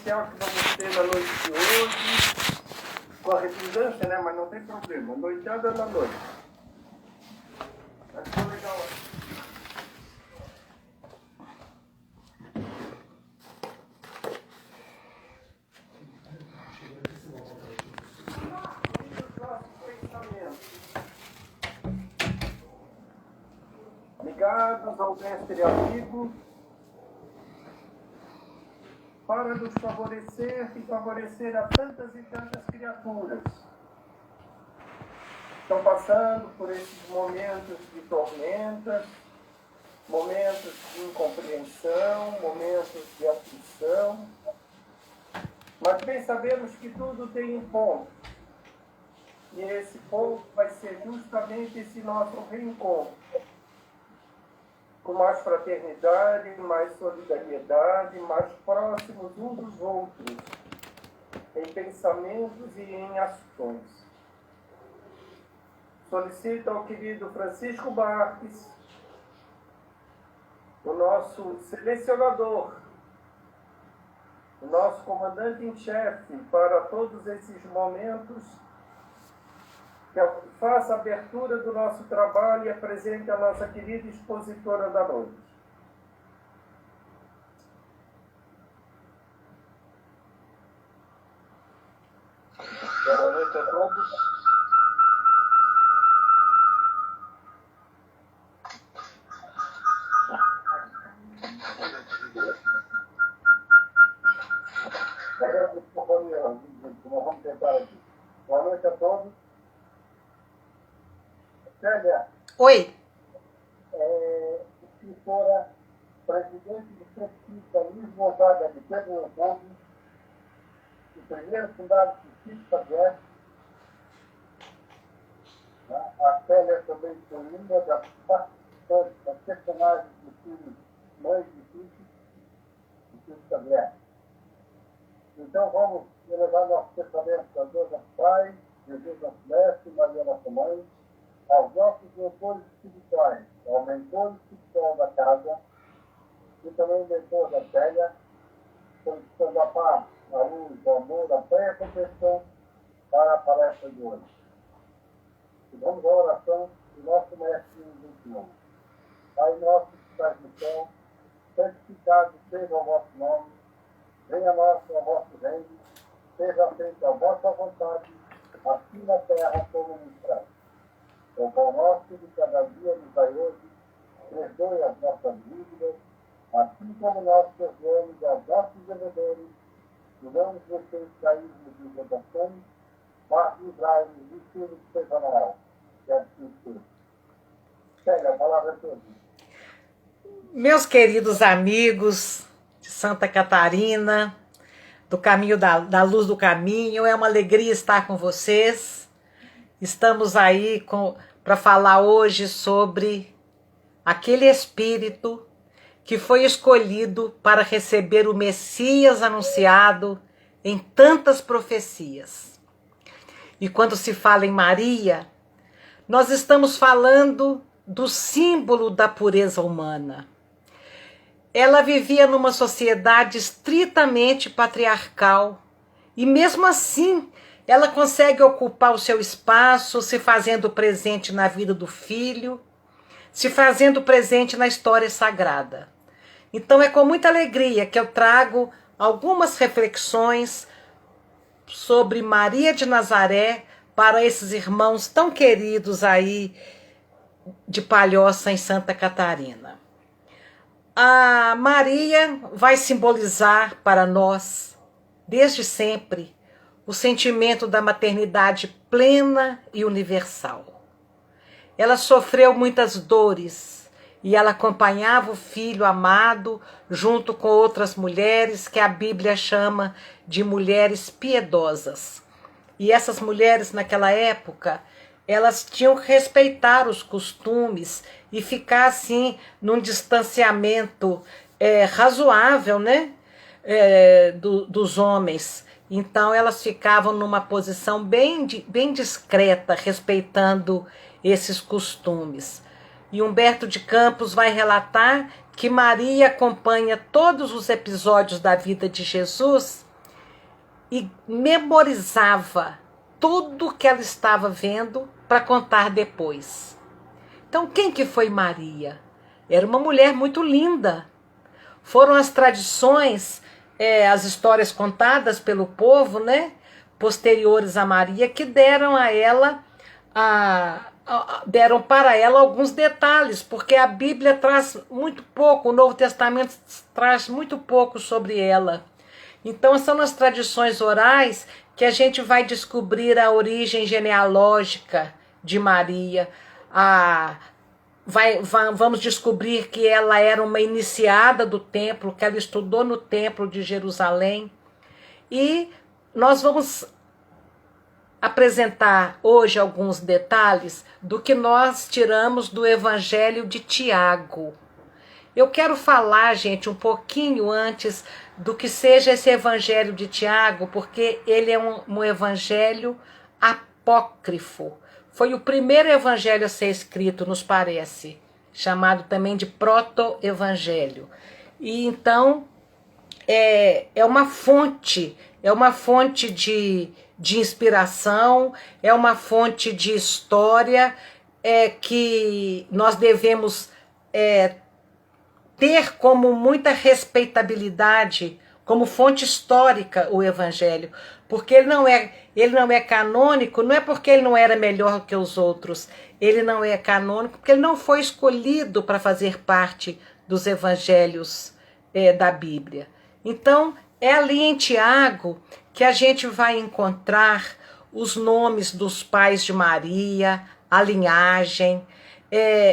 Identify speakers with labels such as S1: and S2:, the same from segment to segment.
S1: especial que vamos ter na noite de hoje, com a redundância, né? Mas não tem problema, noitada na noite. Vai ser legal. Ligados ao mestre amigo, para nos favorecer e favorecer a tantas e tantas criaturas que estão passando por esses momentos de tormentas, momentos de incompreensão, momentos de aflição, mas bem sabemos que tudo tem um ponto, e esse ponto vai ser justamente esse nosso reencontro, com mais fraternidade, mais solidariedade, mais próximos uns dos outros, em pensamentos e em ações. Solicito ao querido Francisco Marques, o nosso selecionador, o nosso comandante em chefe para todos esses momentos, que faça a abertura do nosso trabalho e apresente a nossa querida expositora da noite. Boa noite a todos. Vamos tentar aqui. Boa noite a todos. Célia.
S2: Oi.
S1: Escritora, presidente do Centro Espírita Gonzaga de Pedro Leopoldo, o primeiro fundado por Chico Xavier. A Célia também foi uma das participantes, das personagens do filme Mães Difíceis, de Chico Xavier. Então vamos elevar nossos pensamentos a Deus nosso Pai, Jesus nosso Mestre, Maria nossa Mãe, aos nossos mentores espirituais, ao mentor espiritual da casa e também o mentor da Célia, solicitando a paz, a luz, o amor, a fé e a compreensão para a palestra de hoje. E vamos à oração do nosso Mestre do Senhor. Pai nosso que estás no céu, santificado seja o vosso nome, venha a nós o vosso reino, seja feita a vossa vontade, assim na terra como no céu. O pão nosso de cada dia nos dai hoje, perdoe as nossas dívidas, assim como nós perdoamos aos nossos devedores, e não nos deixeis cair nas tentações, mas livrai-nos de tudo que seja mal. Que assim seja. Pega a palavra toda.
S2: Meus queridos amigos de Santa Catarina, do caminho da luz do caminho, é uma alegria estar com vocês. Estamos aí para falar hoje sobre aquele espírito que foi escolhido para receber o Messias anunciado em tantas profecias. E quando se fala em Maria, nós estamos falando do símbolo da pureza humana. Ela vivia numa sociedade estritamente patriarcal e mesmo assim ela consegue ocupar o seu espaço, se fazendo presente na vida do filho, se fazendo presente na história sagrada. Então é com muita alegria que eu trago algumas reflexões sobre Maria de Nazaré para esses irmãos tão queridos aí de Palhoça, em Santa Catarina. A Maria vai simbolizar para nós, desde sempre, o sentimento da maternidade plena e universal. Ela sofreu muitas dores e ela acompanhava o filho amado junto com outras mulheres que a Bíblia chama de mulheres piedosas. E essas mulheres naquela época, elas tinham que respeitar os costumes e ficar assim num distanciamento razoável, né, dos homens. Então elas ficavam numa posição bem discreta, respeitando esses costumes. E Humberto de Campos vai relatar que Maria acompanha todos os episódios da vida de Jesus e memorizava tudo que ela estava vendo para contar depois. Então, quem que foi Maria? Era uma mulher muito linda. Foram as tradições, as histórias contadas pelo povo, né, posteriores a Maria, que deram a ela, deram para ela alguns detalhes, porque a Bíblia traz muito pouco, o Novo Testamento traz muito pouco sobre ela. Então são as tradições orais que a gente vai descobrir a origem genealógica de Maria, vamos descobrir que ela era uma iniciada do templo, que ela estudou no templo de Jerusalém. E nós vamos apresentar hoje alguns detalhes do que nós tiramos do Evangelho de Tiago. Eu quero falar, gente, um pouquinho antes do que seja esse Evangelho de Tiago, porque ele é um evangelho apócrifo. Foi o primeiro evangelho a ser escrito, nos parece, chamado também de proto-evangelho. E então é uma fonte de inspiração, é uma fonte de história que nós devemos ter como muita respeitabilidade, como fonte histórica, o Evangelho, porque ele não é canônico, não é porque ele não era melhor que os outros, ele não é canônico porque ele não foi escolhido para fazer parte dos evangelhos da Bíblia. Então, é ali em Tiago que a gente vai encontrar os nomes dos pais de Maria, a linhagem,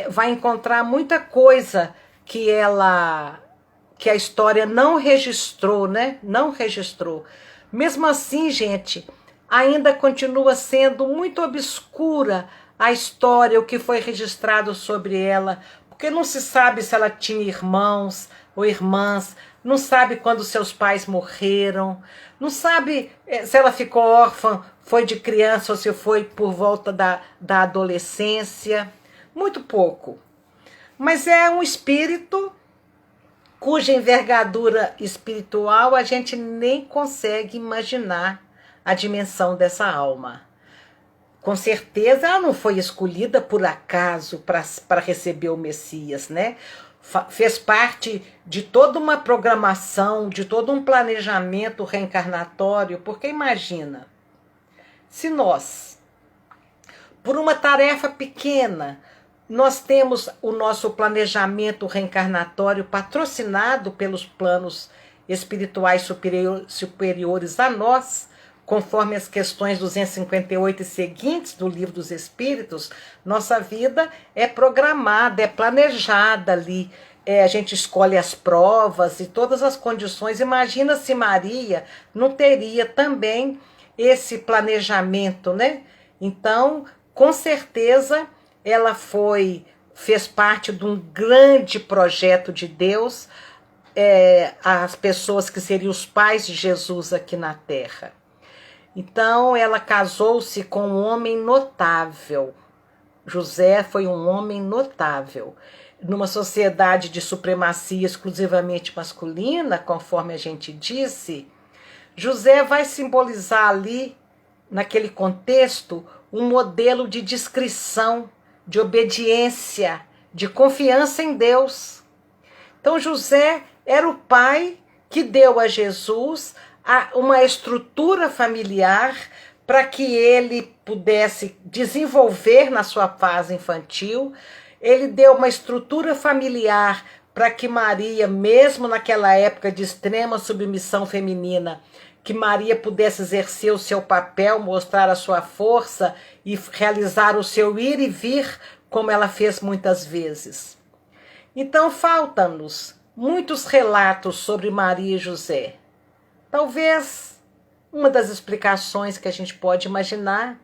S2: vai encontrar muita coisa que a história não registrou, né? Não registrou. Mesmo assim, gente, ainda continua sendo muito obscura a história, o que foi registrado sobre ela, porque não se sabe se ela tinha irmãos ou irmãs, não sabe quando seus pais morreram, não sabe se ela ficou órfã, foi de criança ou se foi por volta da adolescência, muito pouco. Mas é um espírito cuja envergadura espiritual a gente nem consegue imaginar a dimensão dessa alma. Com certeza ela não foi escolhida por acaso para receber o Messias, né? Fez parte de toda uma programação, de todo um planejamento reencarnatório, porque imagina, se nós, por uma tarefa pequena, nós temos o nosso planejamento reencarnatório patrocinado pelos planos espirituais superiores a nós, conforme as questões 258 e seguintes do Livro dos Espíritos, nossa vida é programada, é planejada ali. A gente escolhe as provas e todas as condições. Imagina se Maria não teria também esse planejamento, né? Então, com certeza, ela fez parte de um grande projeto de Deus, as pessoas que seriam os pais de Jesus aqui na Terra. Então, ela casou-se com um homem notável. José foi um homem notável. Numa sociedade de supremacia exclusivamente masculina, conforme a gente disse, José vai simbolizar ali, naquele contexto, um modelo de discrição, de obediência, de confiança em Deus. Então, José era o pai que deu a Jesus uma estrutura familiar para que ele pudesse desenvolver na sua fase infantil. Ele deu uma estrutura familiar para que Maria, mesmo naquela época de extrema submissão feminina, que Maria pudesse exercer o seu papel, mostrar a sua força e realizar o seu ir e vir, como ela fez muitas vezes. Então, faltam-nos muitos relatos sobre Maria e José. Talvez uma das explicações que a gente pode imaginar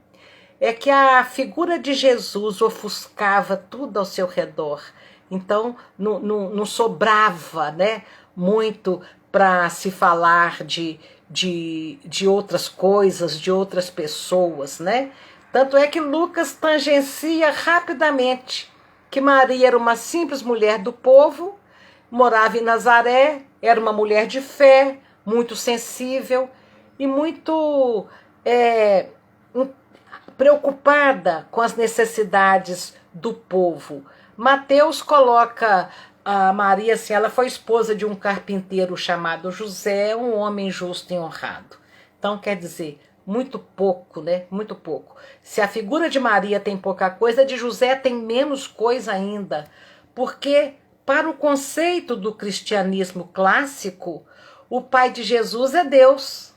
S2: é que a figura de Jesus ofuscava tudo ao seu redor. Então, não sobrava, né, muito para se falar de outras coisas, de outras pessoas, né? Tanto é que Lucas tangencia rapidamente que Maria era uma simples mulher do povo, morava em Nazaré, era uma mulher de fé, muito sensível, e muito preocupada com as necessidades do povo. Mateus coloca a Maria assim, ela foi esposa de um carpinteiro chamado José, um homem justo e honrado. Então, quer dizer, muito pouco, né? Muito pouco. Se a figura de Maria tem pouca coisa, a de José tem menos coisa ainda. Porque, para o conceito do cristianismo clássico, o pai de Jesus é Deus.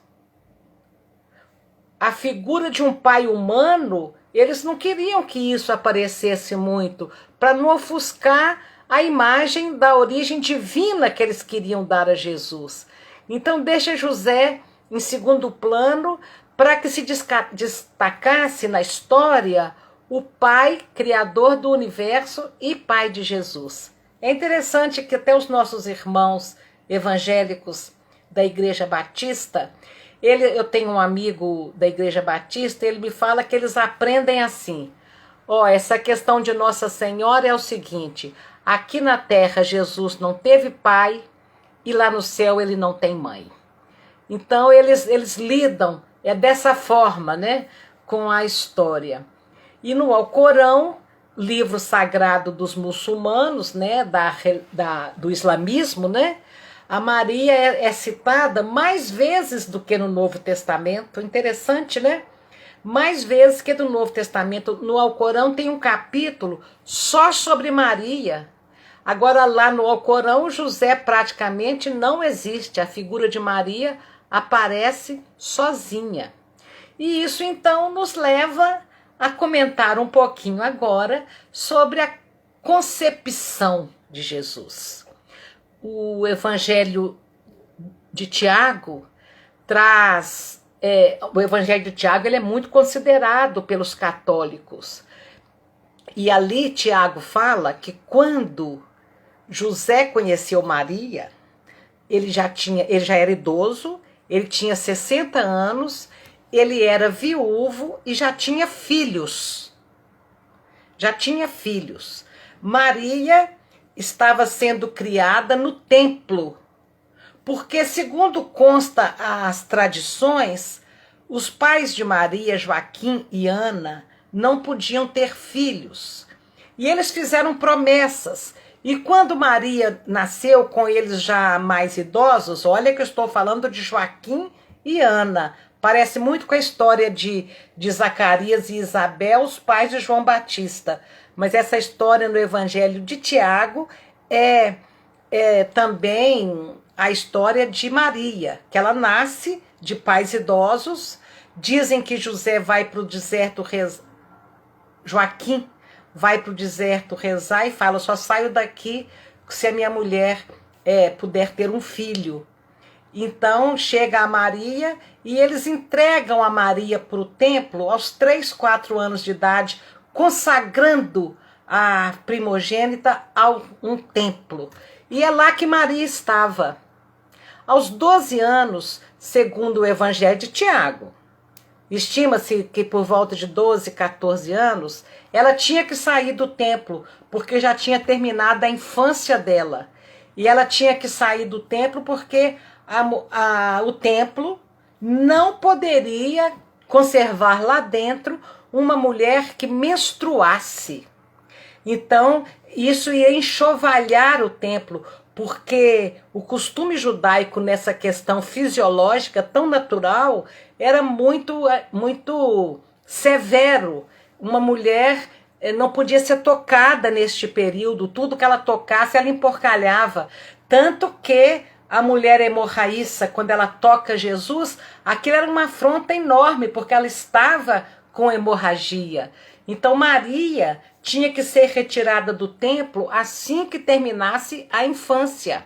S2: A figura de um pai humano, eles não queriam que isso aparecesse muito, para não ofuscar a imagem da origem divina que eles queriam dar a Jesus. Então deixa José em segundo plano, para que se destacasse na história o pai criador do universo e pai de Jesus. É interessante que até os nossos irmãos evangélicos da Igreja Batista, eu tenho um amigo da Igreja Batista, ele me fala que eles aprendem assim: essa questão de Nossa Senhora é o seguinte, aqui na terra Jesus não teve pai e lá no céu ele não tem mãe. Então eles lidam dessa forma, né, com a história. E no Alcorão, livro sagrado dos muçulmanos, né, do islamismo, né, a Maria é citada mais vezes do que no Novo Testamento. Interessante, né? Mais vezes que no Novo Testamento. No Alcorão tem um capítulo só sobre Maria. Agora lá no Alcorão, José praticamente não existe. A figura de Maria aparece sozinha. E isso então nos leva a comentar um pouquinho agora sobre a concepção de Jesus. O Evangelho de Tiago traz... o Evangelho de Tiago ele é muito considerado pelos católicos. E ali Tiago fala que quando José conheceu Maria, ele já era idoso, ele tinha 60 anos, ele era viúvo e já tinha filhos. Maria estava sendo criada no templo, porque, segundo consta as tradições, os pais de Maria, Joaquim e Ana, não podiam ter filhos. E eles fizeram promessas. E quando Maria nasceu com eles já mais idosos, olha que eu estou falando de Joaquim e Ana, parece muito com a história de Zacarias e Isabel, os pais de João Batista. Mas essa história no Evangelho de Tiago é também a história de Maria, que ela nasce de pais idosos. Dizem que José vai para o deserto Joaquim vai para o deserto rezar e fala: só saio daqui se a minha mulher puder ter um filho. Então chega a Maria e eles entregam a Maria para o templo aos 3, 4 anos de idade, consagrando a primogênita a um templo. E é lá que Maria estava. Aos 12 anos, segundo o Evangelho de Tiago, estima-se que por volta de 12, 14 anos, ela tinha que sair do templo, porque já tinha terminado a infância dela. E ela tinha que sair do templo porque o templo não poderia conservar lá dentro uma mulher que menstruasse. Então, isso ia enxovalhar o templo, porque o costume judaico nessa questão fisiológica tão natural era muito, muito severo. Uma mulher não podia ser tocada neste período, tudo que ela tocasse ela emporcalhava. Tanto que a mulher hemorraíça, quando ela toca Jesus, aquilo era uma afronta enorme, porque ela estava com hemorragia. Então Maria tinha que ser retirada do templo assim que terminasse a infância.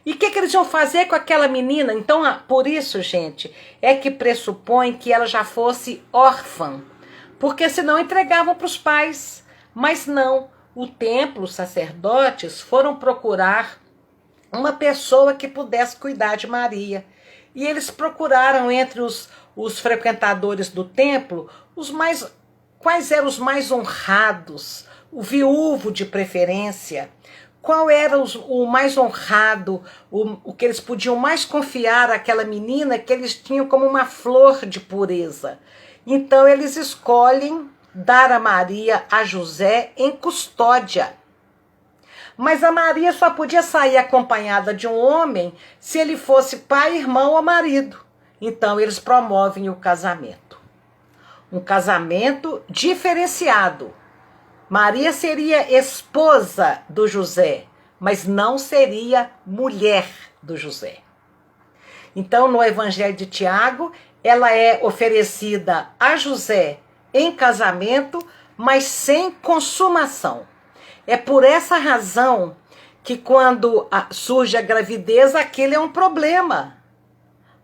S2: E o que eles iam fazer com aquela menina? Então, por isso, gente, é que pressupõe que ela já fosse órfã, porque senão entregavam para os pais. Mas não, o templo, os sacerdotes foram procurar uma pessoa que pudesse cuidar de Maria. E eles procuraram entre os frequentadores do templo quais eram os mais honrados, o viúvo de preferência, qual era o mais honrado, o que eles podiam mais confiar àquela menina, que eles tinham como uma flor de pureza. Então eles escolhem dar a Maria a José em custódia. Mas a Maria só podia sair acompanhada de um homem se ele fosse pai, irmão ou marido. Então eles promovem o casamento. Um casamento diferenciado. Maria seria esposa do José, mas não seria mulher do José. Então, no Evangelho de Tiago, ela é oferecida a José em casamento, mas sem consumação. É por essa razão que quando surge a gravidez, aquele é um problema.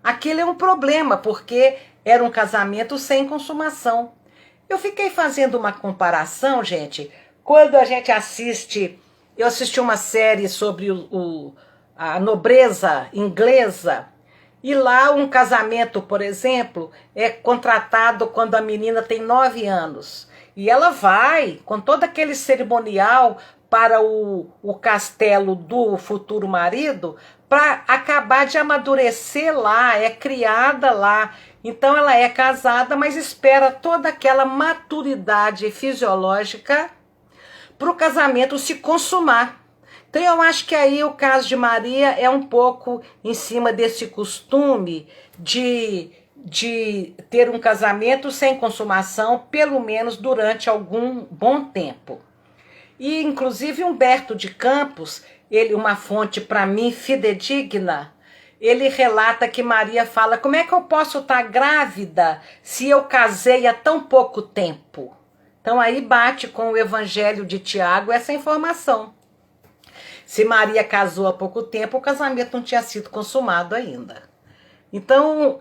S2: Aquele é um problema, porque era um casamento sem consumação. Eu fiquei fazendo uma comparação, gente, quando a gente assiste, eu assisti uma série sobre a nobreza inglesa, e lá um casamento, por exemplo, é contratado quando a menina tem 9 anos. E ela vai, com todo aquele cerimonial, para o castelo do futuro marido, para acabar de amadurecer lá, é criada lá. Então ela é casada, mas espera toda aquela maturidade fisiológica para o casamento se consumar. Então eu acho que aí o caso de Maria é um pouco em cima desse costume de ter um casamento sem consumação, pelo menos durante algum bom tempo. E inclusive Humberto de Campos, ele, uma fonte para mim fidedigna, ele relata que Maria fala: como é que eu posso estar grávida se eu casei há tão pouco tempo? Então aí bate com o Evangelho de Tiago essa informação. Se Maria casou há pouco tempo, o casamento não tinha sido consumado ainda. Então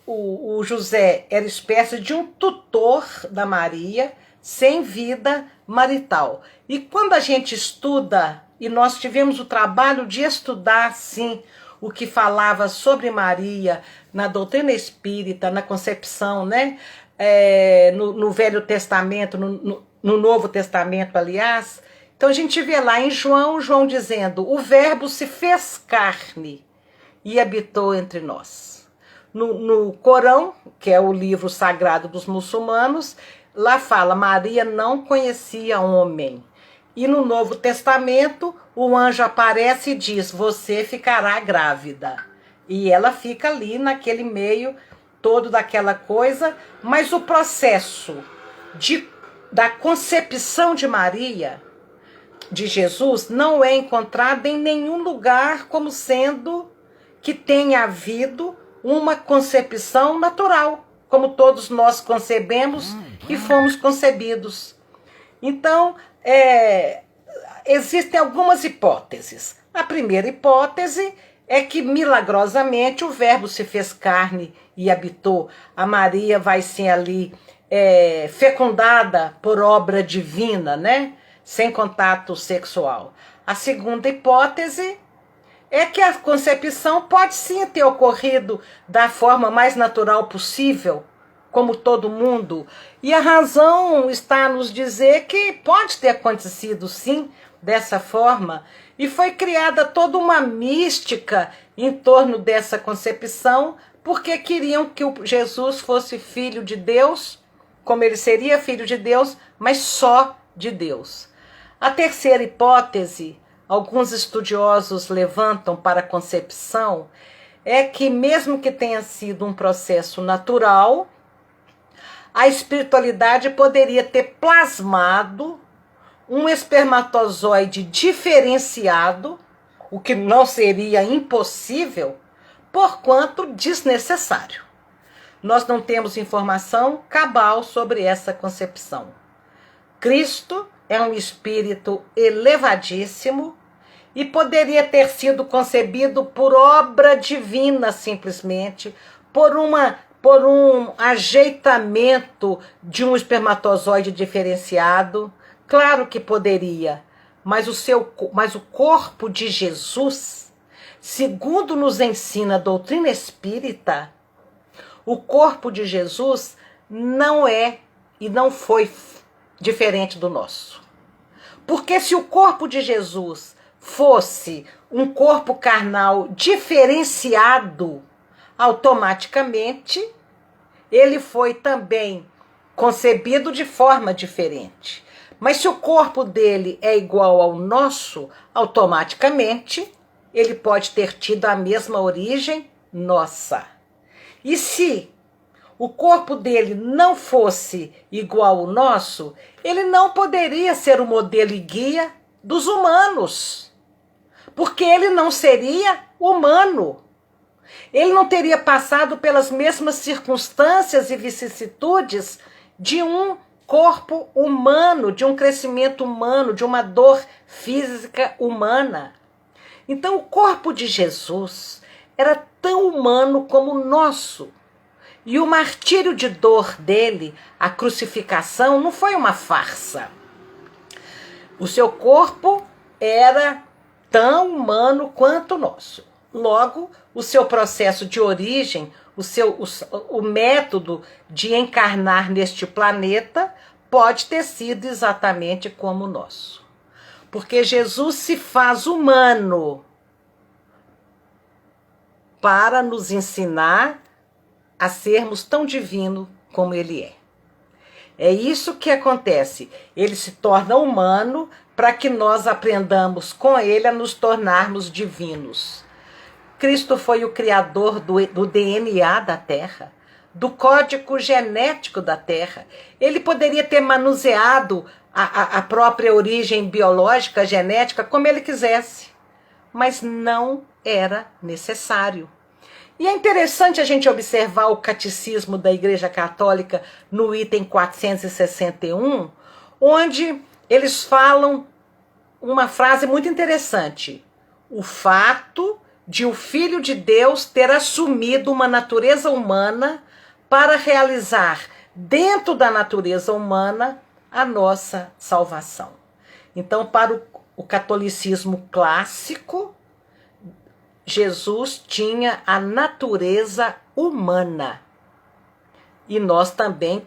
S2: o José era espécie de um tutor da Maria, sem vida marital. E quando a gente estuda, e nós tivemos o trabalho de estudar, sim, o que falava sobre Maria na doutrina espírita, na concepção, né? No Velho Testamento, no Novo Testamento, aliás. Então a gente vê lá em João dizendo: o verbo se fez carne e habitou entre nós. No Corão, que é o livro sagrado dos muçulmanos, lá fala: Maria não conhecia homem. E no Novo Testamento, o anjo aparece e diz: você ficará grávida. E ela fica ali naquele meio todo daquela coisa, mas o processo da concepção de Maria, de Jesus, não é encontrado em nenhum lugar como sendo que tenha havido uma concepção natural, como todos nós concebemos e fomos concebidos. Então, existem algumas hipóteses. A primeira hipótese é que, milagrosamente, o verbo se fez carne e habitou. A Maria vai ser ali fecundada por obra divina, né? Sem contato sexual. A segunda hipótese é que a concepção pode sim ter ocorrido da forma mais natural possível, como todo mundo. E a razão está a nos dizer que pode ter acontecido sim dessa forma. E foi criada toda uma mística em torno dessa concepção, porque queriam que o Jesus fosse filho de Deus, como ele seria filho de Deus, mas só de Deus. A terceira hipótese, alguns estudiosos levantam para a concepção, é que mesmo que tenha sido um processo natural, a espiritualidade poderia ter plasmado um espermatozoide diferenciado, o que não seria impossível, porquanto desnecessário. Nós não temos informação cabal sobre essa concepção. Cristo é um espírito elevadíssimo e poderia ter sido concebido por obra divina, simplesmente, por um ajeitamento de um espermatozoide diferenciado. Claro que poderia, mas o corpo de Jesus, segundo nos ensina a doutrina espírita, o corpo de Jesus não é e não foi diferente do nosso. Porque se o corpo de Jesus fosse um corpo carnal diferenciado, automaticamente ele foi também concebido de forma diferente. Mas se o corpo dele é igual ao nosso, automaticamente ele pode ter tido a mesma origem nossa. E se o corpo dele não fosse igual ao nosso, ele não poderia ser o modelo e guia dos humanos, porque ele não seria humano. Ele não teria passado pelas mesmas circunstâncias e vicissitudes de um corpo humano, de um crescimento humano, de uma dor física humana. Então, o corpo de Jesus era tão humano como o nosso. E o martírio de dor dele, a crucificação, não foi uma farsa. O seu corpo era tão humano quanto o nosso. Logo, o seu processo de origem, o método de encarnar neste planeta pode ter sido exatamente como o nosso. Porque Jesus se faz humano para nos ensinar a sermos tão divino como ele é. É isso que acontece. Ele se torna humano para que nós aprendamos com ele a nos tornarmos divinos. Cristo foi o criador do DNA da Terra, do código genético da Terra. Ele poderia ter manuseado a própria origem biológica, genética, como ele quisesse, mas não era necessário. E é interessante a gente observar o catecismo da Igreja Católica no item 461, onde eles falam uma frase muito interessante. O fato de o Filho de Deus ter assumido uma natureza humana para realizar dentro da natureza humana a nossa salvação. Então, para o catolicismo clássico, Jesus tinha a natureza humana. E nós também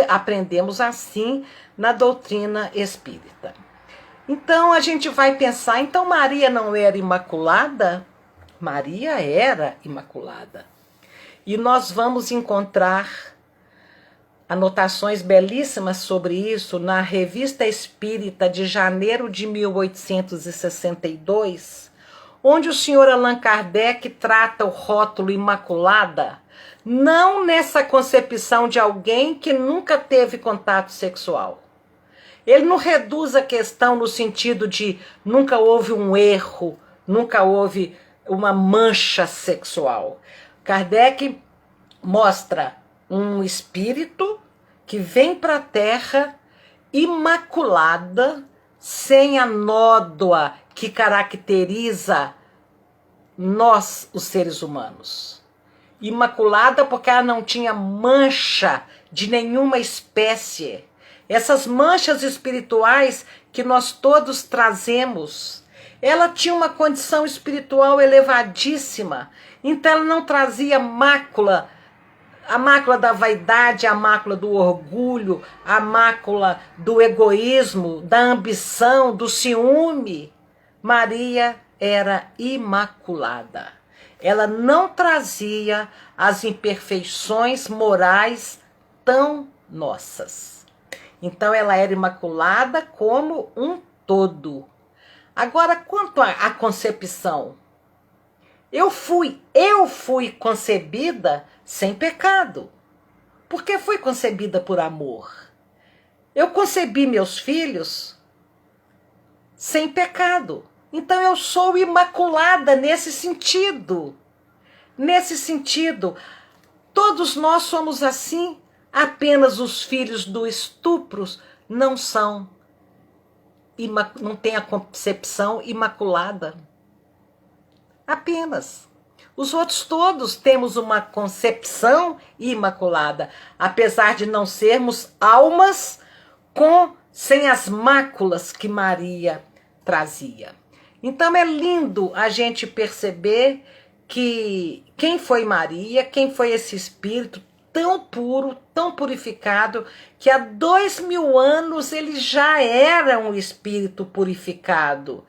S2: aprendemos assim na doutrina espírita. Então a gente vai pensar, então Maria não era imaculada? Maria era imaculada. E nós vamos encontrar anotações belíssimas sobre isso na Revista Espírita de janeiro de 1862, onde o senhor Allan Kardec trata o rótulo imaculada, não nessa concepção de alguém que nunca teve contato sexual. Ele não reduz a questão no sentido de nunca houve um erro, nunca houve uma mancha sexual. Kardec mostra um espírito que vem para a Terra imaculada, sem a nódoa que caracteriza nós, os seres humanos. Imaculada porque ela não tinha mancha de nenhuma espécie. Essas manchas espirituais que nós todos trazemos, ela tinha uma condição espiritual elevadíssima, então ela não trazia mácula, a mácula da vaidade, a mácula do orgulho, a mácula do egoísmo, da ambição, do ciúme. Maria era imaculada. Ela não trazia as imperfeições morais tão nossas. Então ela era imaculada como um todo. Agora, quanto à concepção, eu fui concebida sem pecado, porque fui concebida por amor. Eu concebi meus filhos sem pecado. Então eu sou imaculada nesse sentido. Nesse sentido, todos nós somos assim. Apenas os filhos do estupro não têm a concepção imaculada. Apenas. Os outros todos temos uma concepção imaculada, apesar de não sermos almas sem as máculas que Maria trazia. Então é lindo a gente perceber que quem foi Maria, quem foi esse espírito tão puro, tão purificado, que há 2000 anos ele já era um espírito purificado.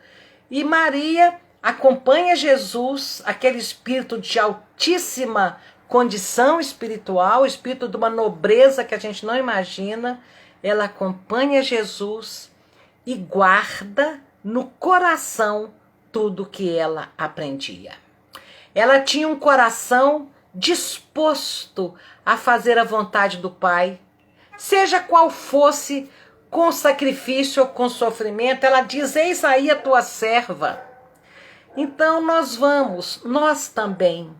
S2: E Maria acompanha Jesus, aquele espírito de altíssima condição espiritual, espírito de uma nobreza que a gente não imagina. Ela acompanha Jesus e guarda no coração tudo que ela aprendia. Ela tinha um coração disposto a fazer a vontade do Pai, seja qual fosse, com sacrifício ou com sofrimento. Ela diz: eis aí a tua serva. Então nós também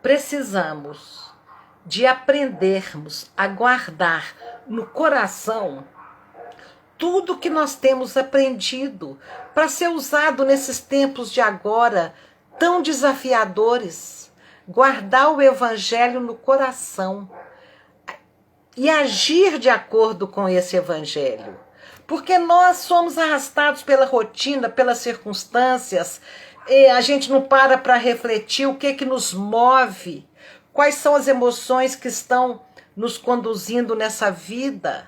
S2: precisamos de aprendermos a guardar no coração tudo que nós temos aprendido para ser usado nesses tempos de agora tão desafiadores. Guardar o evangelho no coração e agir de acordo com esse evangelho. Porque nós somos arrastados pela rotina, pelas circunstâncias, e a gente não para refletir o que nos move, quais são as emoções que estão nos conduzindo nessa vida.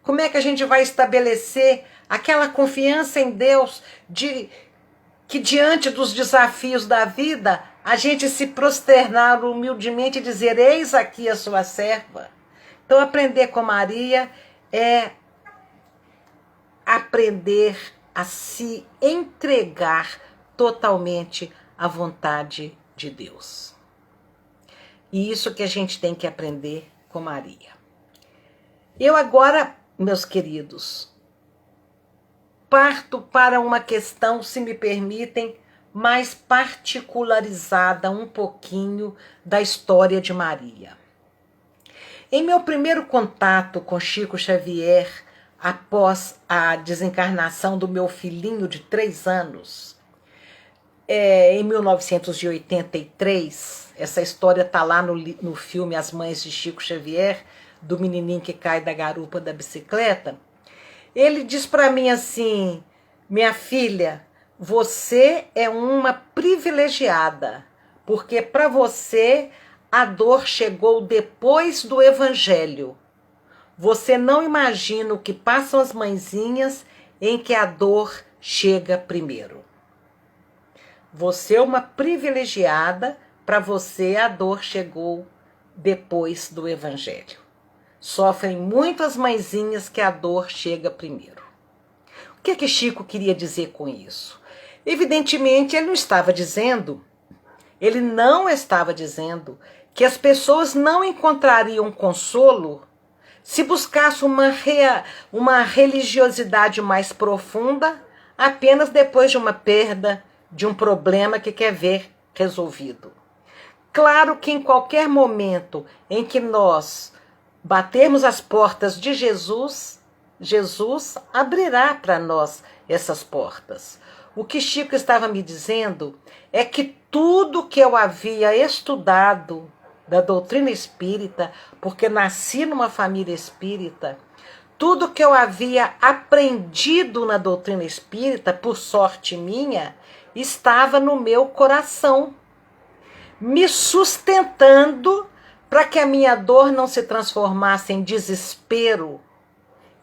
S2: Como é que a gente vai estabelecer aquela confiança em Deus de que diante dos desafios da vida a gente se prosternar humildemente e dizer: eis aqui a sua serva. Então aprender com Maria é aprender a se entregar totalmente à vontade de Deus. E isso que a gente tem que aprender com Maria. Eu agora, meus queridos, parto para uma questão, se me permitem, mais particularizada um pouquinho da história de Maria. Em meu primeiro contato com Chico Xavier, após a desencarnação do meu filhinho de 3 anos, em 1983, essa história está lá no filme As Mães de Chico Xavier, do menininho que cai da garupa da bicicleta. Ele diz para mim assim: minha filha, você é uma privilegiada, porque para você a dor chegou depois do evangelho. Você não imagina o que passam as mãezinhas em que a dor chega primeiro. Você é uma privilegiada, para você a dor chegou depois do evangelho. Sofrem muito as mãezinhas que a dor chega primeiro. O que Chico queria dizer com isso? Evidentemente, ele não estava dizendo que as pessoas não encontrariam consolo se buscasse uma religiosidade mais profunda apenas depois de uma perda, de um problema que quer ver resolvido. Claro que em qualquer momento em que nós batermos as portas de Jesus, Jesus abrirá para nós essas portas. O que Chico estava me dizendo é que tudo que eu havia estudado da doutrina espírita, porque nasci numa família espírita, tudo que eu havia aprendido na doutrina espírita, por sorte minha, estava no meu coração, me sustentando para que a minha dor não se transformasse em desespero,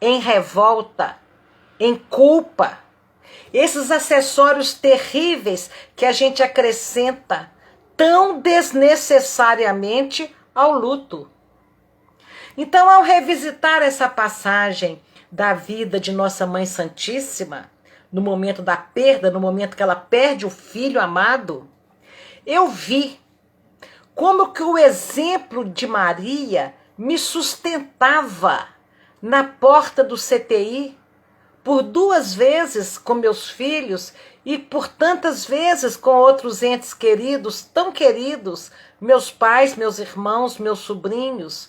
S2: em revolta, em culpa. Esses acessórios terríveis que a gente acrescenta tão desnecessariamente ao luto. Então, ao revisitar essa passagem da vida de Nossa Mãe Santíssima, no momento da perda, no momento que ela perde o filho amado, eu vi como que o exemplo de Maria me sustentava na porta do CTI, por 2 vezes com meus filhos e por tantas vezes com outros entes queridos, tão queridos, meus pais, meus irmãos, meus sobrinhos.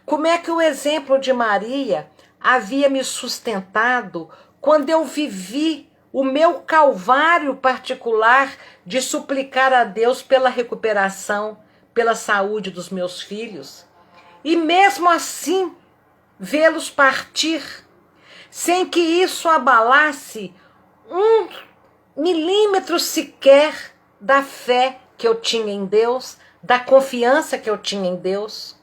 S2: Como é que o exemplo de Maria havia me sustentado quando eu vivi o meu calvário particular de suplicar a Deus pela recuperação, pela saúde dos meus filhos, e mesmo assim vê-los partir, sem que isso abalasse 1 milímetro sequer da fé que eu tinha em Deus, da confiança que eu tinha em Deus.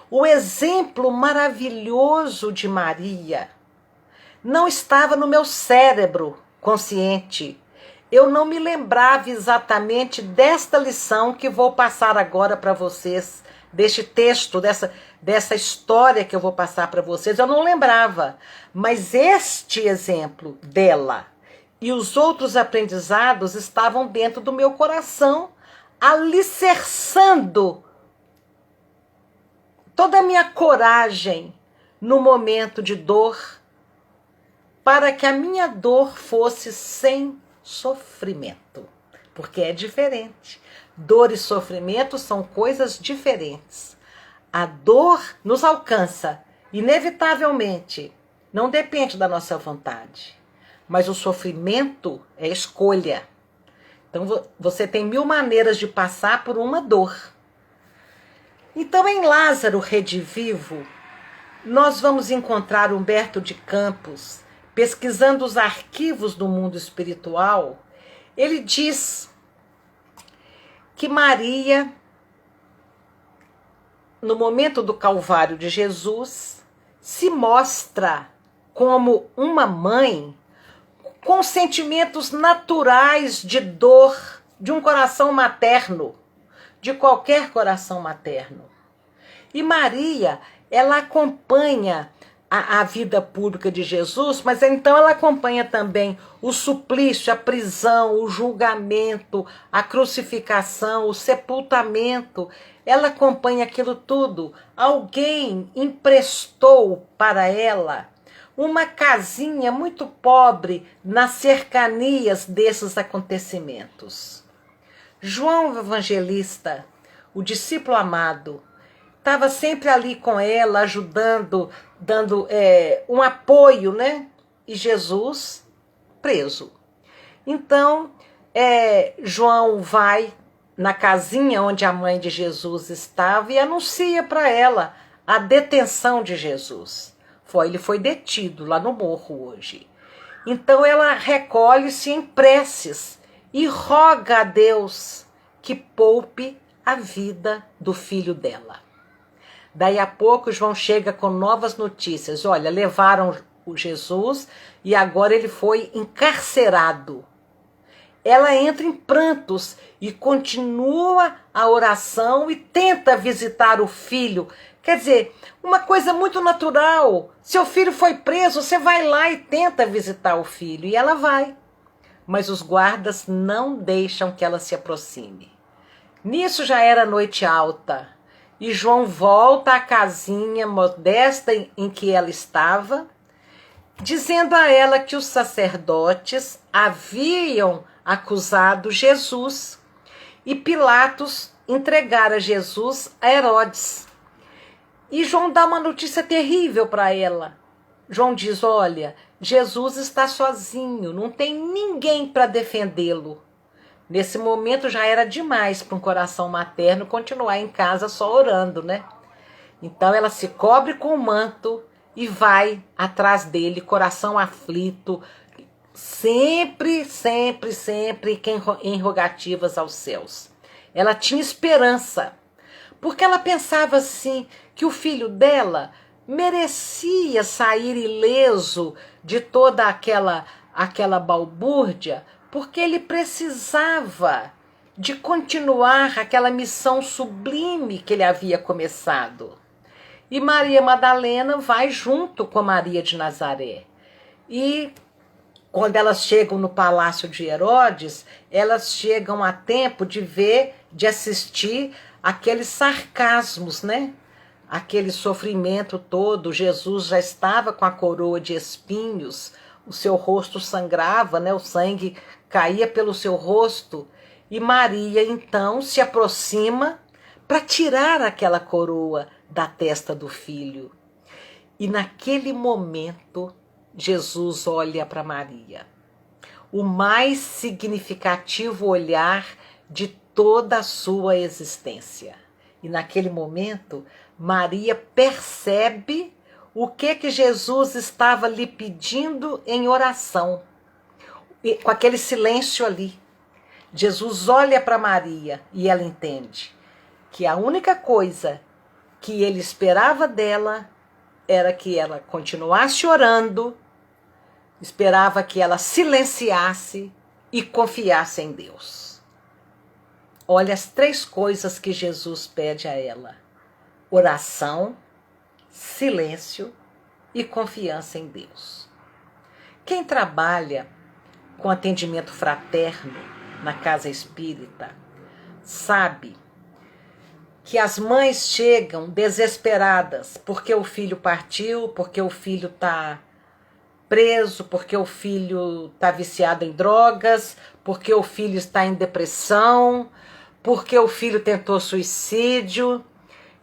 S2: o exemplo maravilhoso de Maria não estava no meu cérebro consciente. Eu não me lembrava exatamente desta lição que vou passar agora para vocês, deste texto, dessa história que eu vou passar para vocês. Eu não lembrava, mas este exemplo dela e os outros aprendizados estavam dentro do meu coração, alicerçando toda a minha coragem no momento de dor, para que a minha dor fosse sem sofrimento, porque é diferente. Dor e sofrimento são coisas diferentes. A dor nos alcança, inevitavelmente, não depende da nossa vontade, mas o sofrimento é escolha. Então você tem 1000 maneiras de passar por uma dor. Então, em Lázaro Redivivo, nós vamos encontrar Humberto de Campos, pesquisando os arquivos do mundo espiritual. Ele diz que Maria, no momento do Calvário de Jesus, se mostra como uma mãe com sentimentos naturais de dor, de um coração materno, de qualquer coração materno. E Maria, ela acompanha a vida pública de Jesus, mas então ela acompanha também o suplício, a prisão, o julgamento, a crucificação, o sepultamento. Ela acompanha aquilo tudo. Alguém emprestou para ela uma casinha muito pobre nas cercanias desses acontecimentos. João Evangelista, o discípulo amado, estava sempre ali com ela, ajudando, dando um apoio, né? E Jesus preso. Então, João vai na casinha onde a mãe de Jesus estava e anuncia para ela a detenção de Jesus. Ele foi detido lá no morro hoje. Então ela recolhe-se em preces e roga a Deus que poupe a vida do filho dela. Daí a pouco João chega com novas notícias. Olha, levaram o Jesus e agora ele foi encarcerado. Ela entra em prantos e continua a oração e tenta visitar o filho. Quer dizer, uma coisa muito natural. Seu filho foi preso, você vai lá e tenta visitar o filho. E ela vai. Mas os guardas não deixam que ela se aproxime. Nisso já era noite alta. E João volta à casinha modesta em que ela estava, dizendo a ela que os sacerdotes haviam acusado Jesus e Pilatos entregara Jesus a Herodes. E João dá uma notícia terrível para ela. João diz, olha, Jesus está sozinho, não tem ninguém para defendê-lo. Nesse momento já era demais para um coração materno continuar em casa só orando, né? Então ela se cobre com o manto e vai atrás dele, coração aflito, sempre, sempre, sempre em rogativas aos céus. Ela tinha esperança, porque ela pensava assim, que o filho dela merecia sair ileso de toda aquela balbúrdia, porque ele precisava de continuar aquela missão sublime que ele havia começado. E Maria Madalena vai junto com Maria de Nazaré. E quando elas chegam no palácio de Herodes, elas chegam a tempo de assistir aqueles sarcasmos, né? Aquele sofrimento todo. Jesus já estava com a coroa de espinhos, o seu rosto sangrava, né? O sangue caía pelo seu rosto. E Maria, então, se aproxima para tirar aquela coroa da testa do filho. E naquele momento, Jesus olha para Maria. O mais significativo olhar de toda a sua existência. E naquele momento, Maria percebe o que Jesus estava lhe pedindo em oração. E, com aquele silêncio ali. Jesus olha para Maria e ela entende que a única coisa que ele esperava dela era que ela continuasse orando, esperava que ela silenciasse e confiasse em Deus. Olha as 3 coisas que Jesus pede a ela: oração, silêncio e confiança em Deus. Quem trabalha com atendimento fraterno na casa espírita sabe que as mães chegam desesperadas porque o filho partiu, porque o filho está preso, porque o filho está viciado em drogas, porque o filho está em depressão, porque o filho tentou suicídio.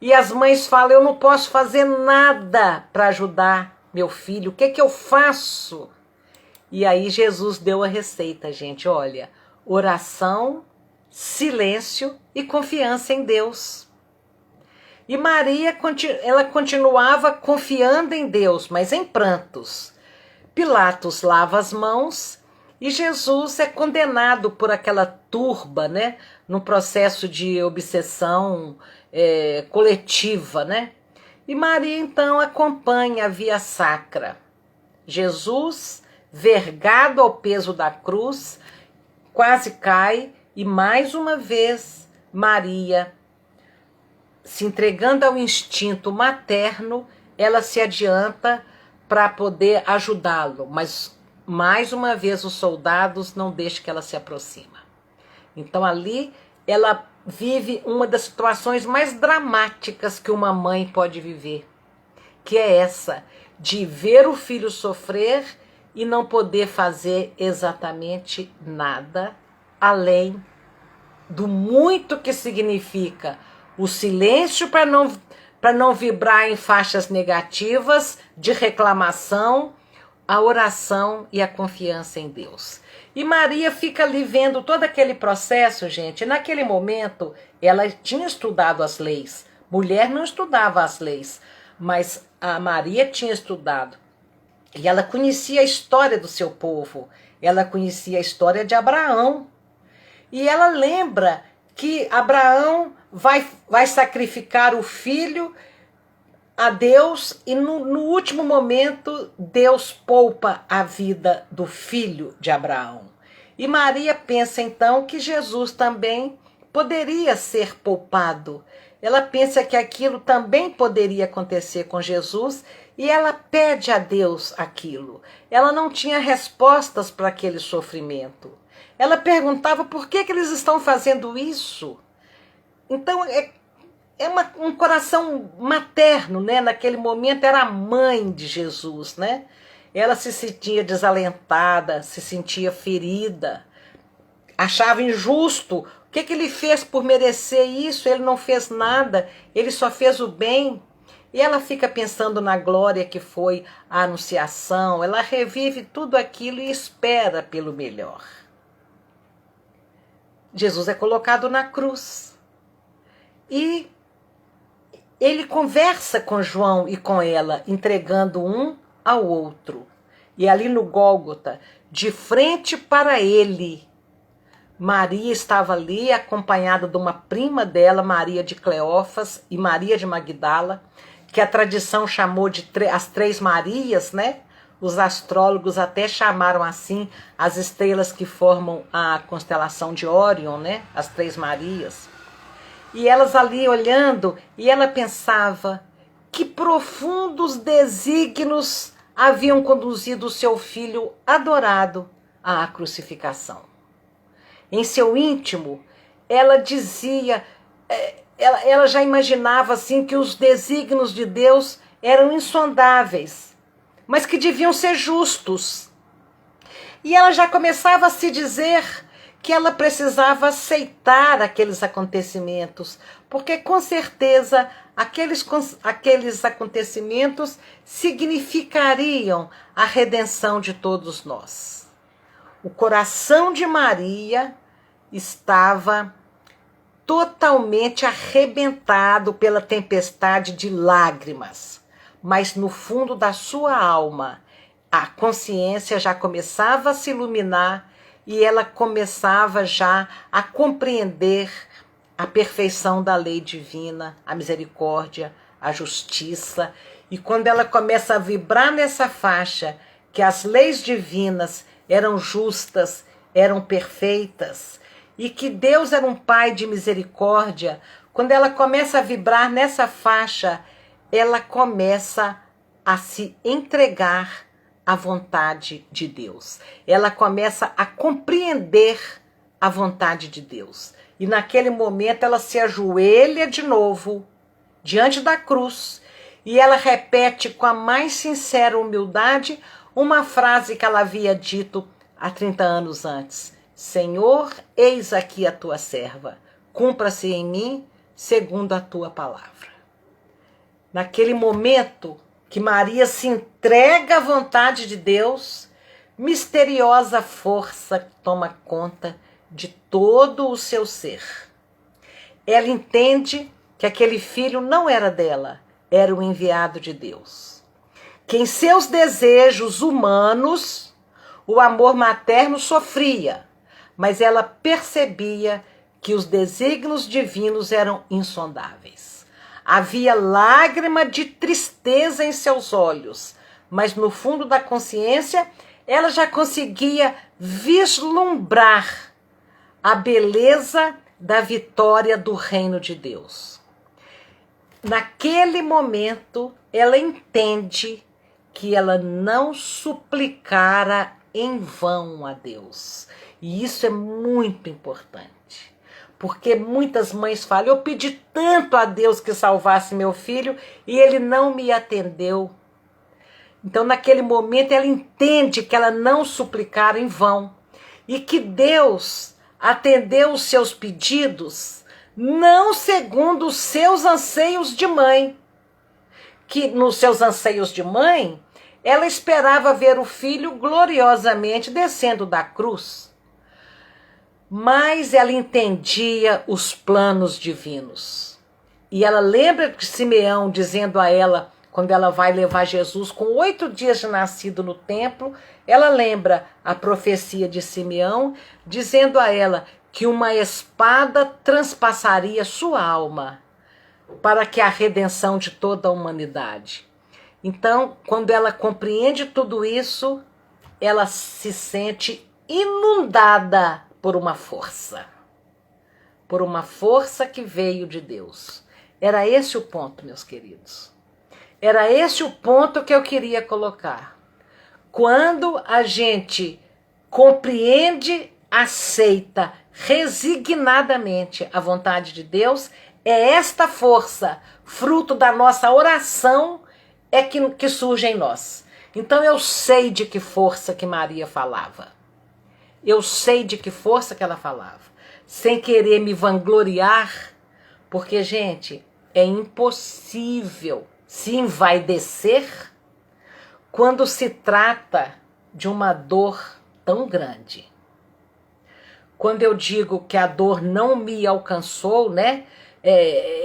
S2: E as mães falam: eu não posso fazer nada para ajudar meu filho, o que que eu faço? E aí Jesus deu a receita, gente, olha: oração, silêncio e confiança em Deus. E Maria, ela continuava confiando em Deus, mas em prantos. Pilatos lava as mãos e Jesus é condenado por aquela turba, né? Num processo de obsessão coletiva, né? E Maria então acompanha a via sacra. Jesus, vergado ao peso da cruz, quase cai e mais uma vez Maria, se entregando ao instinto materno, ela se adianta para poder ajudá-lo, mas mais uma vez os soldados não deixam que ela se aproxima. Então ali ela vive uma das situações mais dramáticas que uma mãe pode viver, que é essa de ver o filho sofrer e não poder fazer exatamente nada, além do muito que significa o silêncio para não vibrar em faixas negativas de reclamação, a oração e a confiança em Deus. E Maria fica ali vendo todo aquele processo, gente. Naquele momento, ela tinha estudado as leis. Mulher não estudava as leis, mas a Maria tinha estudado. E ela conhecia a história do seu povo. Ela conhecia a história de Abraão. E ela lembra que Abraão vai sacrificar o filho a Deus e no último momento Deus poupa a vida do filho de Abraão. E Maria pensa então que Jesus também poderia ser poupado. Ela pensa que aquilo também poderia acontecer com Jesus e ela pede a Deus aquilo. Ela não tinha respostas para aquele sofrimento. Ela perguntava por que eles estão fazendo isso. Então um coração materno, né? Naquele momento era a mãe de Jesus, né? Ela se sentia desalentada, se sentia ferida, achava injusto. O que ele fez por merecer isso? Ele não fez nada, ele só fez o bem. E ela fica pensando na glória que foi a anunciação, ela revive tudo aquilo e espera pelo melhor. Jesus é colocado na cruz. E ele conversa com João e com ela, entregando um ao outro. E ali no Gólgota, de frente para ele, Maria estava ali, acompanhada de uma prima dela, Maria de Cleófas e Maria de Magdala, que a tradição chamou de as 3 Marias, né? Os astrólogos até chamaram assim as estrelas que formam a constelação de Órion, né? As 3 Marias. E elas ali olhando, e ela pensava que profundos desígnios haviam conduzido o seu filho adorado à crucificação. Em seu íntimo, ela dizia, ela já imaginava assim que os desígnios de Deus eram insondáveis, mas que deviam ser justos. E ela já começava a se dizer que ela precisava aceitar aqueles acontecimentos, porque com certeza aqueles acontecimentos significariam a redenção de todos nós. O coração de Maria estava totalmente arrebentado pela tempestade de lágrimas, mas no fundo da sua alma, a consciência já começava a se iluminar e ela começava já a compreender a perfeição da lei divina, a misericórdia, a justiça. E quando ela começa a vibrar nessa faixa, que as leis divinas eram justas, eram perfeitas, e que Deus era um Pai de misericórdia, quando ela começa a vibrar nessa faixa, ela começa a se entregar à vontade de Deus. Ela começa a compreender a vontade de Deus. E naquele momento ela se ajoelha de novo diante da cruz e ela repete com a mais sincera humildade uma frase que ela havia dito há 30 anos antes: Senhor, eis aqui a tua serva, cumpra-se em mim segundo a tua palavra. Naquele momento que Maria se entrega à vontade de Deus, misteriosa força toma conta de todo o seu ser. Ela entende que aquele filho não era dela, era o enviado de Deus. Que em seus desejos humanos, o amor materno sofria, mas ela percebia que os desígnios divinos eram insondáveis. Havia lágrima de tristeza em seus olhos, mas no fundo da consciência ela já conseguia vislumbrar a beleza da vitória do reino de Deus. Naquele momento, ela entende que ela não suplicara em vão a Deus. E isso é muito importante, porque muitas mães falam: eu pedi tanto a Deus que salvasse meu filho e ele não me atendeu. Então, naquele momento, ela entende que ela não suplicara em vão e que Deus atendeu os seus pedidos não segundo os seus anseios de mãe. Que nos seus anseios de mãe, ela esperava ver o filho gloriosamente descendo da cruz. Mas ela entendia os planos divinos. E ela lembra de Simeão dizendo a ela, quando ela vai levar Jesus com 8 dias de nascido no templo, ela lembra a profecia de Simeão, dizendo a ela que uma espada transpassaria sua alma para que a redenção de toda a humanidade. Então, quando ela compreende tudo isso, ela se sente inundada por uma força que veio de Deus. Era esse o ponto, meus queridos. Era esse o ponto que eu queria colocar. Quando a gente compreende, aceita resignadamente a vontade de Deus, é esta força, fruto da nossa oração, que surge em nós. Então eu sei de que força que Maria falava. Eu sei de que força que ela falava. Sem querer me vangloriar, porque, gente, é impossível se envaidecer quando se trata de uma dor tão grande. Quando eu digo que a dor não me alcançou, né?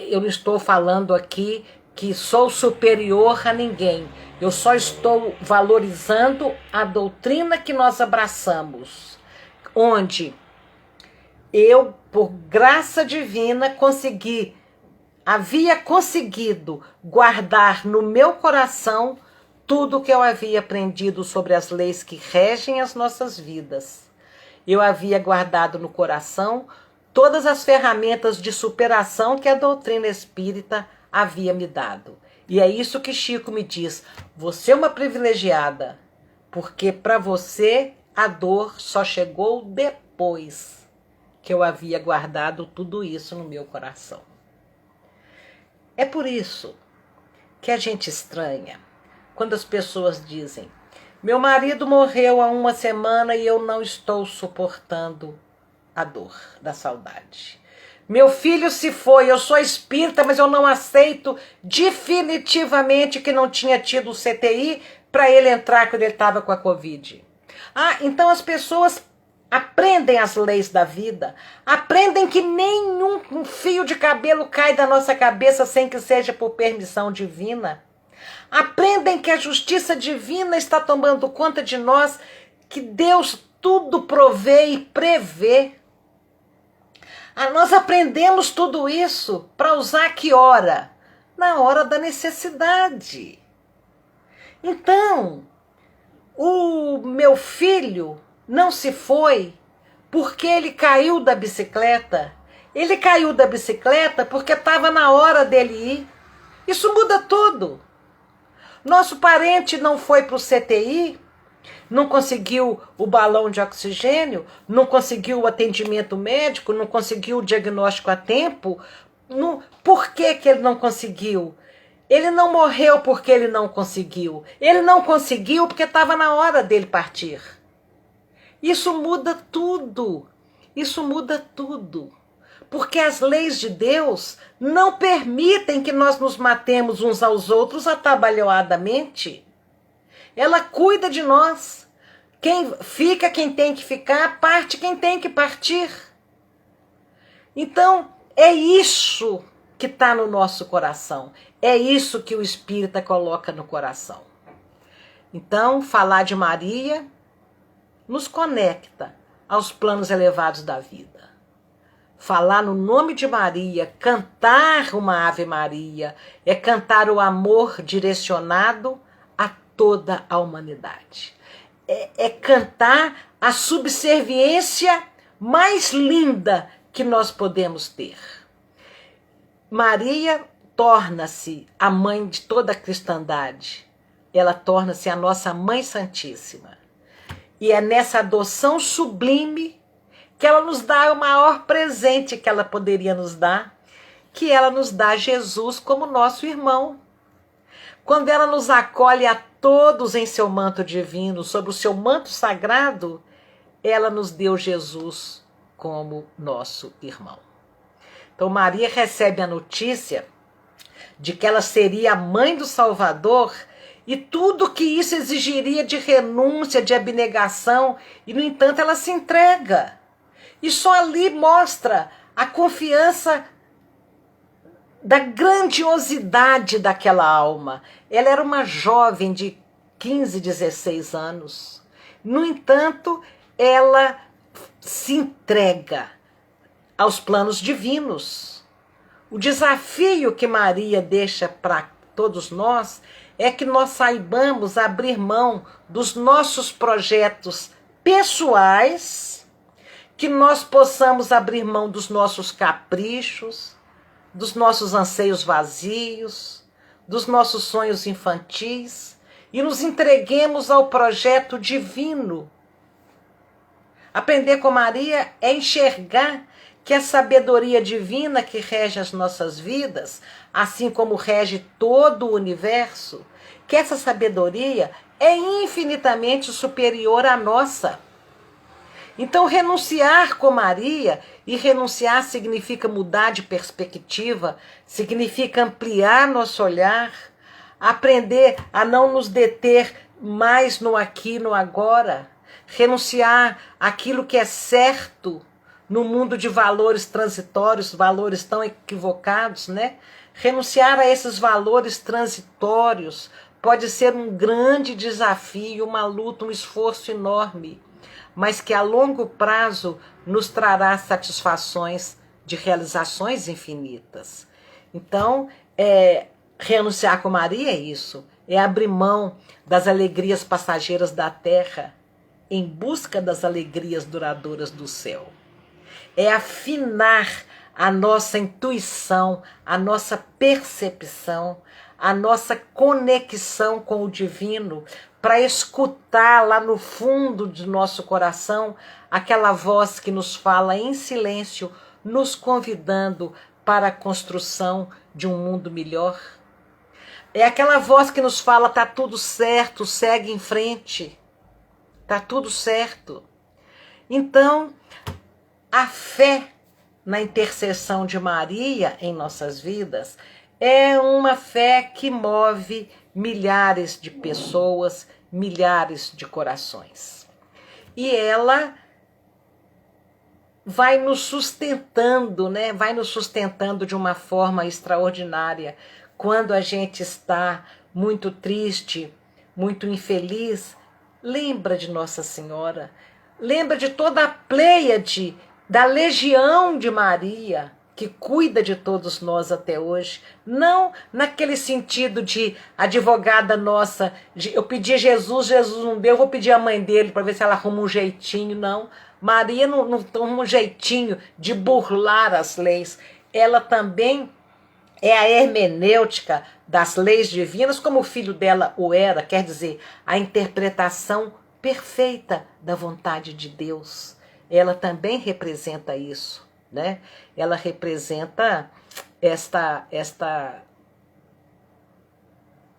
S2: Eu não estou falando aqui que sou superior a ninguém. Eu só estou valorizando a doutrina que nós abraçamos, onde eu, por graça divina, havia conseguido guardar no meu coração tudo que eu havia aprendido sobre as leis que regem as nossas vidas. Eu havia guardado no coração todas as ferramentas de superação que a doutrina espírita havia me dado. E é isso que Chico me diz: você é uma privilegiada, porque para você a dor só chegou depois que eu havia guardado tudo isso no meu coração. É por isso que a gente estranha quando as pessoas dizem: meu marido morreu há 1 semana e eu não estou suportando a dor da saudade. Meu filho se foi, eu sou espírita, mas eu não aceito definitivamente que não tinha tido o CTI para ele entrar quando ele estava com a Covid. Então as pessoas aprendem as leis da vida, aprendem que nenhum fio de cabelo cai da nossa cabeça sem que seja por permissão divina. Aprendem que a justiça divina está tomando conta de nós, que Deus tudo provê e prevê. Nós aprendemos tudo isso para usar que hora? Na hora da necessidade. Então, o meu filho não se foi porque ele caiu da bicicleta. Ele caiu da bicicleta porque estava na hora dele ir. Isso muda tudo. Nosso parente não foi para o CTI, não conseguiu o balão de oxigênio, não conseguiu o atendimento médico, não conseguiu o diagnóstico a tempo. Por que que ele não conseguiu? Ele não morreu porque ele não conseguiu. Ele não conseguiu porque estava na hora dele partir. Isso muda tudo. Isso muda tudo. Porque as leis de Deus não permitem que nós nos matemos uns aos outros atabalhoadamente. Ela cuida de nós. Quem fica, quem tem que ficar, parte quem tem que partir. Então, é isso que está no nosso coração. É isso que o Espírita coloca no coração. Então, falar de Maria nos conecta aos planos elevados da vida. Falar no nome de Maria, cantar uma Ave Maria, é cantar o amor direcionado a toda a humanidade. É cantar a subserviência mais linda que nós podemos ter. Maria torna-se a mãe de toda a cristandade. Ela torna-se a nossa Mãe Santíssima. E é nessa adoção sublime que ela nos dá o maior presente que ela poderia nos dar, que ela nos dá Jesus como nosso irmão. Quando ela nos acolhe a todos em seu manto divino, sob o seu manto sagrado, ela nos deu Jesus como nosso irmão. Então Maria recebe a notícia de que ela seria a mãe do Salvador e tudo que isso exigiria de renúncia, de abnegação, e no entanto ela se entrega. E só ali mostra a confiança da grandiosidade daquela alma. Ela era uma jovem de 15, 16 anos. No entanto, ela se entrega aos planos divinos. O desafio que Maria deixa para todos nós é que nós saibamos abrir mão dos nossos projetos pessoais, que nós possamos abrir mão dos nossos caprichos, dos nossos anseios vazios, dos nossos sonhos infantis e nos entreguemos ao projeto divino. Aprender com Maria é enxergar que a sabedoria divina que rege as nossas vidas, assim como rege todo o universo, que essa sabedoria é infinitamente superior à nossa. Então, renunciar com Maria, e renunciar significa mudar de perspectiva, significa ampliar nosso olhar, aprender a não nos deter mais no aqui, no agora, renunciar àquilo que é certo no mundo de valores transitórios, valores tão equivocados, né? Renunciar a esses valores transitórios pode ser um grande desafio, uma luta, um esforço enorme, mas que a longo prazo nos trará satisfações de realizações infinitas. Então, renunciar com Maria é isso, é abrir mão das alegrias passageiras da terra em busca das alegrias duradouras do céu. É afinar a nossa intuição, a nossa percepção, a nossa conexão com o divino, para escutar lá no fundo de nosso coração aquela voz que nos fala em silêncio, nos convidando para a construção de um mundo melhor. É aquela voz que nos fala: tá tudo certo, segue em frente, tá tudo certo. Então, a fé na intercessão de Maria em nossas vidas é uma fé que move milhares de pessoas, milhares de corações. E ela vai nos sustentando, né? Vai nos sustentando de uma forma extraordinária. Quando a gente está muito triste, muito infeliz, lembra de Nossa Senhora, lembra de toda a pleiade da legião de Maria, que cuida de todos nós até hoje, não naquele sentido de advogada nossa, eu pedi a Jesus, Jesus não deu, eu vou pedir a mãe dele para ver se ela arruma um jeitinho, não. Maria não arruma um jeitinho de burlar as leis, ela também é a hermenêutica das leis divinas, como o filho dela o era, quer dizer, a interpretação perfeita da vontade de Deus. Ela também representa isso, né? Ela representa esta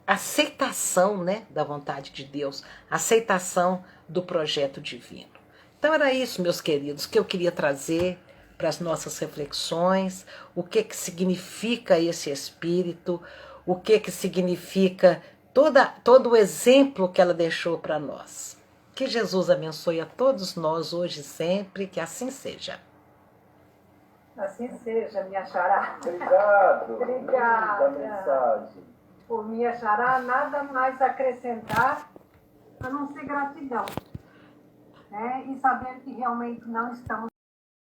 S2: aceitação, né, da vontade de Deus, aceitação do projeto divino. Então era isso, meus queridos, que eu queria trazer para as nossas reflexões, o que significa esse espírito, o que significa todo o exemplo que ela deixou para nós. Que Jesus abençoe a todos nós hoje e sempre, que assim seja.
S3: Assim seja, minha xará.
S1: Obrigado.
S3: Obrigada.
S1: Linda mensagem.
S3: Por minha xará, nada mais acrescentar a não ser gratidão. Né? E saber que realmente não estamos